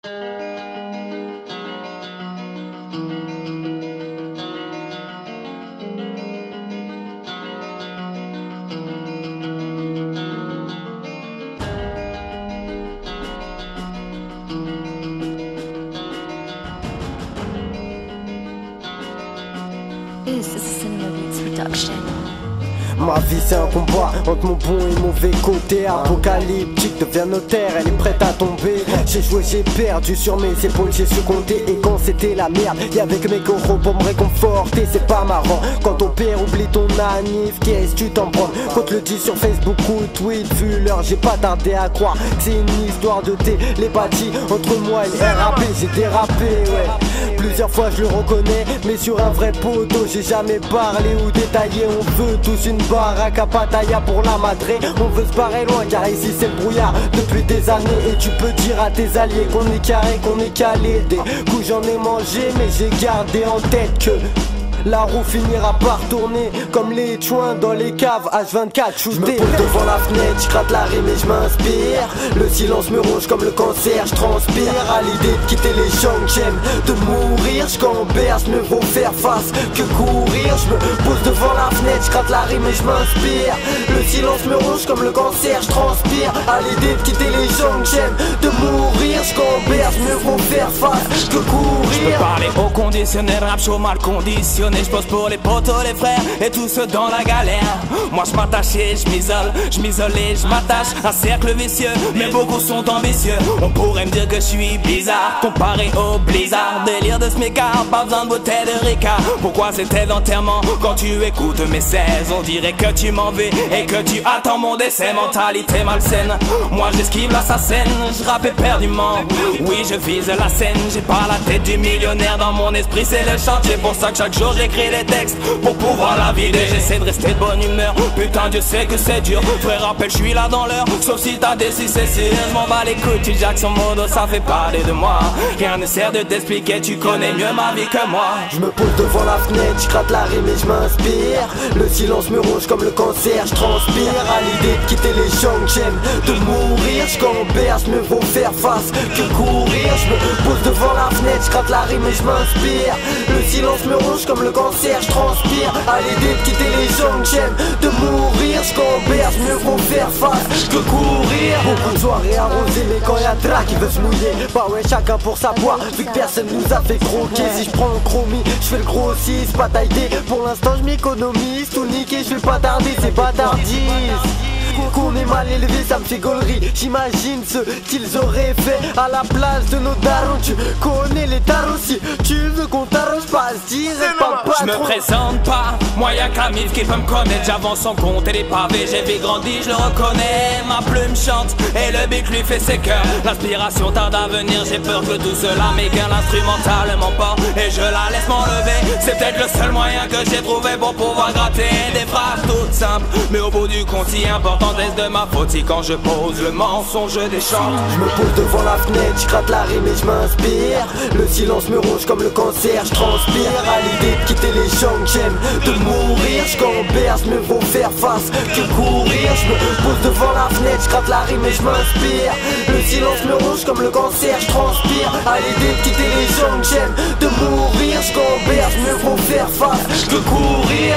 This is a Cinema Beats production. Ma vie c'est un combat entre mon bon et mauvais côté. Apocalyptique devient notaire, elle est prête à tomber. J'ai joué, j'ai perdu, sur mes épaules j'ai su compter. Et quand c'était la merde, y'avait que mes coraux pour me réconforter. C'est pas marrant, quand ton père oublie ton anniv, qu'est-ce tu t'en prends? Quand te le dis sur Facebook ou tweet, vu l'heure j'ai pas tardé à croire que c'est une histoire de télépathie entre moi et le RAP. J'ai dérapé, ouais, plusieurs fois je le reconnais. Mais sur un vrai poteau j'ai jamais parlé ou détaillé. On veut tous une baraque à Pattaya pour la madré. On veut se barrer loin car ici c'est le brouillard depuis des années. Et tu peux dire à tes alliés qu'on est carré, qu'on est calé. Des coups j'en ai mangé mais j'ai gardé en tête que la roue finira par tourner comme les joints dans les caves H24 shooté. Je me pose devant la fenêtre, je gratte la rime et je m'inspire. Le silence me ronge comme le cancer, je transpire à l'idée de quitter les gens que j'aime, de mourir. Je camberge, mieux vaut faire face que courir. Je me pose devant la fenêtre, je gratte la rime et je m'inspire. Le silence me ronge comme le cancer, je transpire à l'idée de quitter les gens que j'aime, de mourir. Je camberge, mieux vaut faire face que courir. Je peux parler au conditionnel, rap chaud mal conditionné. Je pose pour les potos, les frères et tous ceux dans la galère. Moi je m'attache et je m'isole et je m'attache. Un cercle vicieux, mais beaucoup sont ambitieux. On pourrait me dire que je suis bizarre comparé au blizzard. Délire de smicard, pas besoin de bouteille de Ricard. Pourquoi c'était d'enterrement quand tu écoutes mes 16? On dirait que tu m'en veux et que tu attends mon décès. Mentalité malsaine, moi j'esquive l'assassin. Je rappe éperdument, oui je vise la scène. J'ai pas la tête du millionnaire, dans mon esprit c'est le chantier. Pour ça que chaque jour j'écris les textes pour pouvoir la vider. J'essaie de rester de bonne humeur, putain Dieu sait que c'est dur. Frère rappelle je suis là dans l'heure, sauf si t'as des c'est sûr. Je m'en bats les couilles, tu Jackson modo, ça fait parler de moi. Rien ne sert de t'expliquer, tu connais mieux ma vie que moi. Je me pose devant la fenêtre, je gratte la rime et je m'inspire. Le silence me ronge comme le cancer, je transpire à l'idée de quitter les gens que j'aime, de mourir. Je camberge, mieux vaut faire face que courir. Je me pose devant la fenêtre, je gratte la rime et je m'inspire. Le silence me ronge comme le cancer, je transpire à l'idée de quitter les gens que j'aime, de mourir. Je camberge, mieux vaut faire face que courir. Beaucoup de soirées arrosées, mais quand y'a Dra qui veut se mouiller, bah ouais chacun pour sa poire, vu que personne nous a fait croquer. Si je prends le chromie, je fais le gros 6, pas taillé. Pour l'instant je m'économise, tout niquer, je vais pas tarder, c'est bâtardise. Qu'on est mal élevé, ça me fait gaulerie. J'imagine ce qu'ils auraient fait à la place de nos darons. Tu connais les tarots, si tu veux qu'on t'arrose pas, dire pas je me présente pas, moi y'a Camille qui peut me connaître. J'avance sans compter les pavés, j'ai vu grandi, je le reconnais. Ma plume chante et le bic lui fait ses cœurs. L'inspiration tarde à venir, j'ai peur que tout cela m'égaine. L'instrumental m'emporte et je la laisse m'enlever. C'est peut-être le seul moyen que j'ai trouvé pour pouvoir gratter des phrases toutes simples, mais au bout du compte si important de ma faute si quand je pose le mensonge des chants. Je me pose devant la fenêtre, je gratte la rime et je m'inspire. Le silence me ronge comme le cancer, je transpire à l'idée de quitter les gens que j'aime, de mourir. Je camberge, mieux vaut faire face que courir. Je me pose devant la fenêtre, je gratte la rime et je m'inspire. Le silence me ronge comme le cancer, je transpire à l'idée de quitter les gens que j'aime, de mourir. Je camberge, mieux vaut faire face que courir.